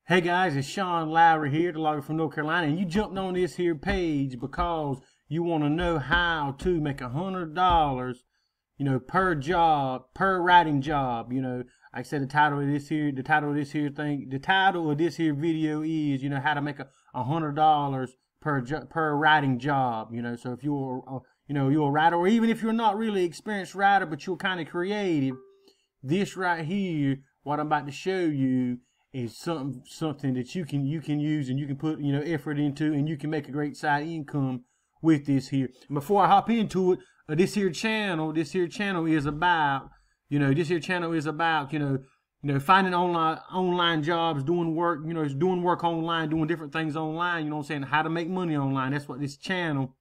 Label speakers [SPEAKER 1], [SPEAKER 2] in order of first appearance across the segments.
[SPEAKER 1] Hey guys, it's Sean Lowry here, the logger from North Carolina, and you jumped on this here page because you want to know how to make $100, per job, per writing job. Like I said, the title of this here video is, how to make $100 per writing job. So if you're a writer, or even if you're not really an experienced writer, but you're kind of creative, this right here, what I'm about to show you, is something that you can use and you can put effort into, and you can make a great side income with this here. And before I hop into it, this here channel is about finding online jobs, doing work, doing work online, doing different things online. How to make money online. That's what this channel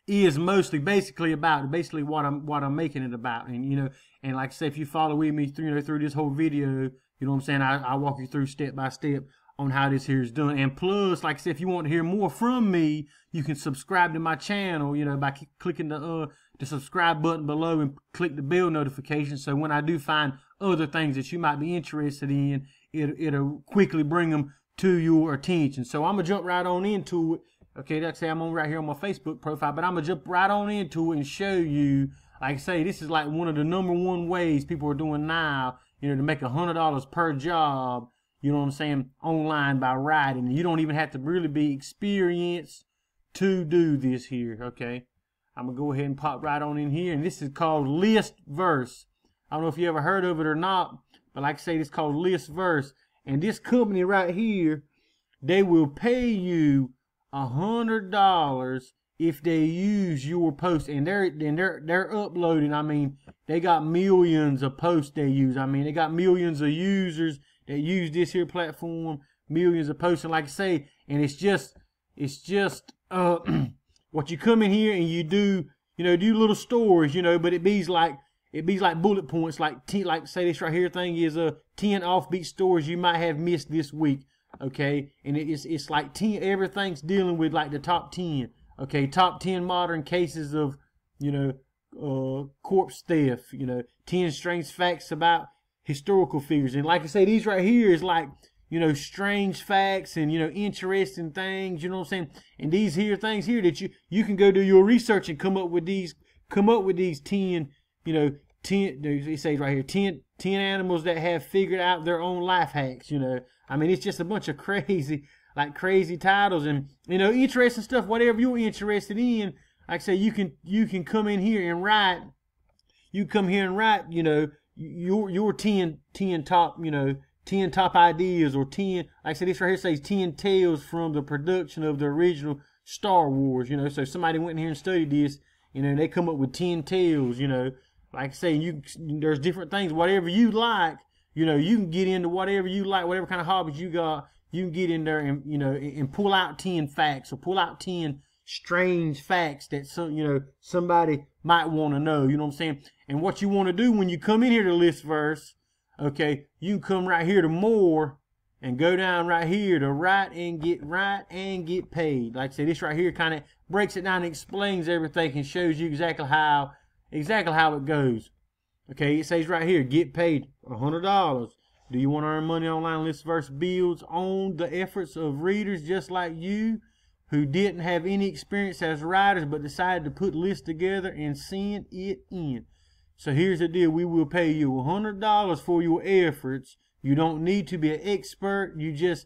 [SPEAKER 1] is basically about. Basically what I'm making it about. And and like I say, if you follow with me through this whole video, I walk you through step by step on how this here is done. And plus, like I said, if you want to hear more from me, you can subscribe to my channel, by clicking the subscribe button below and click the bell notification. So when I do find other things that you might be interested in, it'll quickly bring them to your attention. So I'm gonna jump right on into it. Okay, let's say I'm on right here on my Facebook profile, but I'm gonna jump right on into it and show you. Like I say, this is like one of the #1 ways people are doing now, to make $100 per job, online by writing. And you don't even have to really be experienced to do this here, okay? I'm going to go ahead and pop right on in here. And this is called Listverse. I don't know if you ever heard of it or not, but like I say, it's called Listverse. And this company right here, they will pay you $100 if they use your post, and they're uploading. I mean, they got millions of posts they use. I mean, they got millions of users that use this here platform, millions of posts. And like I say, and it's just what you come in here and you do, do little stories, but it be like bullet points, like say this right here thing is 10 offbeat stories you might have missed this week, okay? And it's like 10, everything's dealing with like the top 10. Okay, top 10 modern cases of, corpse theft, 10 strange facts about historical figures. And like I say, these right here is like, strange facts and, interesting things, And these here things here that you can go do your research and come up with these 10, 10, it says right here, 10 animals that have figured out their own life hacks, I mean, it's just a bunch of crazy titles and interesting stuff. Whatever you're interested in, like I say, you can come in here and write. You come here and write, your 10 top 10 top ideas, or 10, like I said, this right here says 10 tales from the production of the original Star Wars. So somebody went in here and studied this, they come up with 10 tales. Like I say, there's different things. Whatever you like, you can get into whatever you like, whatever kind of hobbies you got. You can get in there and and pull out 10 facts, or pull out 10 strange facts that somebody might want to know. And what you want to do when you come in here to Listverse, okay, you can come right here to more and go down right here to write and get paid. Like I say, this right here kind of breaks it down and explains everything and shows you exactly how it goes. Okay, it says right here, get paid $100. Do you want to earn money online? Listverse builds on the efforts of readers just like you who didn't have any experience as writers but decided to put lists together and send it in. So here's the deal. We will pay you $100 for your efforts. You don't need to be an expert. You just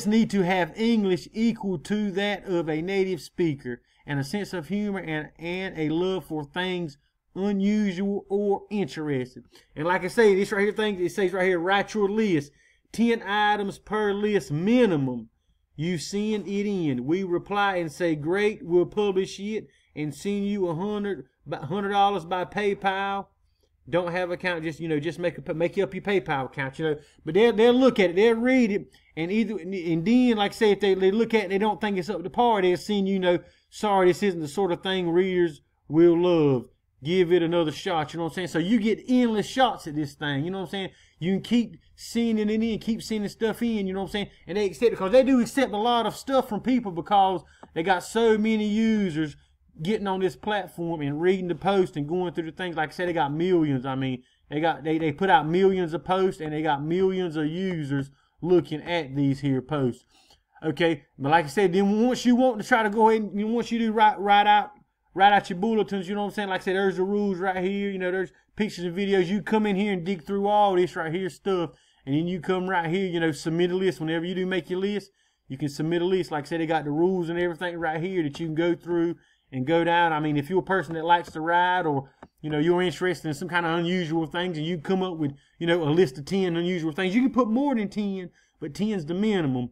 [SPEAKER 1] need to have English equal to that of a native speaker, and a sense of humor and a love for things unusual or interesting. And like I say, this right here thing, it says right here, write your list. 10 items per list minimum. You send it in. We reply and say, great, we'll publish it and send you $100 by PayPal. Don't have an account, just make up your PayPal account, But they'll look at it, they'll read it, and then like I say, if they look at it and they don't think it's up to par, they'll send sorry, this isn't the sort of thing readers will love. Give it another shot, So you get endless shots at this thing, You can keep sending it in, keep sending stuff in, And they accept it, because they do accept a lot of stuff from people, because they got so many users getting on this platform and reading the post and going through the things. Like I said, they got millions. I mean, they put out millions of posts, and they got millions of users looking at these here posts. Okay, but like I said, then once you want to try to go ahead and once you do write out your bulletins, you know what I'm saying? Like I said, there's the rules right here. You know, there's pictures and videos. You come in here and dig through all this right here stuff, and then you come right here, you know, submit a list. Whenever you do make your list, you can submit a list. Like I said, they got the rules and everything right here that you can go through and go down. I mean, if you're a person that likes to ride, or you know, you're interested in some kind of unusual things, and you come up with, you know, a list of 10 unusual things, you can put more than 10, but 10's the minimum.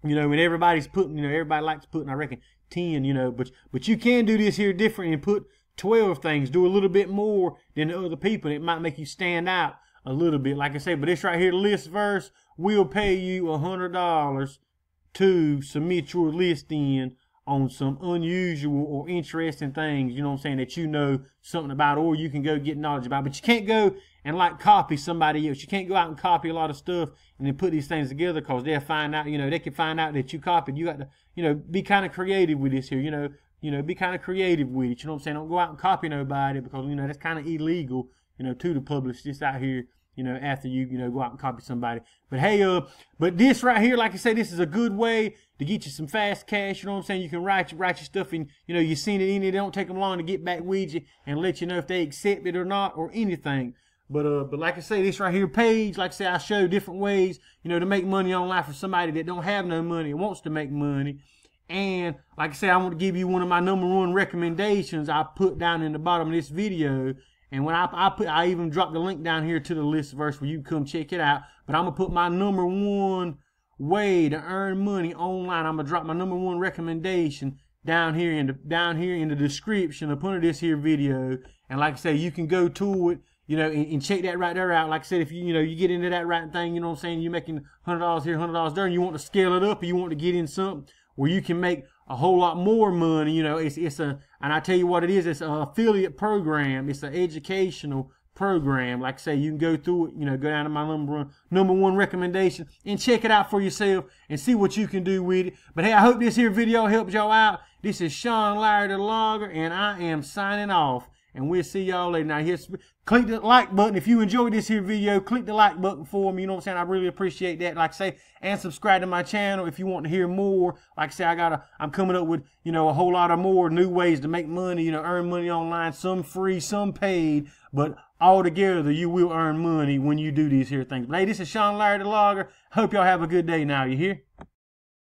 [SPEAKER 1] You know, and everybody's putting, you know, everybody likes putting, I reckon, 10, you know, but you can do this here different and put 12 things, do a little bit more than the other people. It might make you stand out a little bit, like I say. But this right here, list verse, will pay you $100 to submit your list in on some unusual or interesting things, you know what I'm saying, that you know something about, or you can go get knowledge about. But you can't go and like copy somebody else. You can't go out and copy a lot of stuff and then put these things together, because they'll find out, you know, they can find out that you copied. You got to, you know, be kind of creative with this here, you know, be kind of creative with it. You know what I'm saying? Don't go out and copy nobody, because, you know, that's kind of illegal, you know, to the publish this out here, you know, after you know, go out and copy somebody. But hey, but this right here, like I say, this is a good way to get you some fast cash. You know what I'm saying? You can write your stuff, and you know, you seen it in it. It don't take them long to get back with you and let you know if they accept it or not, or anything. But like I say, this right here page, like I say, I show different ways, you know, to make money online for somebody that don't have no money and wants to make money. And like I say, I want to give you one of my #1 recommendations I put down in the bottom of this video. And when I even dropped the link down here to the list verse where you can come check it out. But I'm gonna put my #1 way to earn money online. I'm gonna drop my #1 recommendation down here in the description up under this here video. And like I say, you can go to it, you know, and check that right there out. Like I said, if you know, you get into that right thing, you know what I'm saying, you're making $100 here, $100 there, and you want to scale it up, or you want to get in something where you can make a whole lot more money, you know, and I tell you what it is, it's an affiliate program. It's an educational program. Like I say, you can go through it, you know, go down to my #1 recommendation and check it out for yourself and see what you can do with it. But hey, I hope this here video helps y'all out. This is Sean Larry the Logger, and I am signing off. And we'll see y'all later. Now, click the like button. If you enjoyed this here video, click the like button for me. You know what I'm saying? I really appreciate that. Like I say, and subscribe to my channel if you want to hear more. Like I say, I'm coming up with, you know, a whole lot of more new ways to make money, you know, earn money online. Some free, some paid. But all together, you will earn money when you do these here things. But hey, this is Sean Larry the Logger. Hope y'all have a good day now. You hear?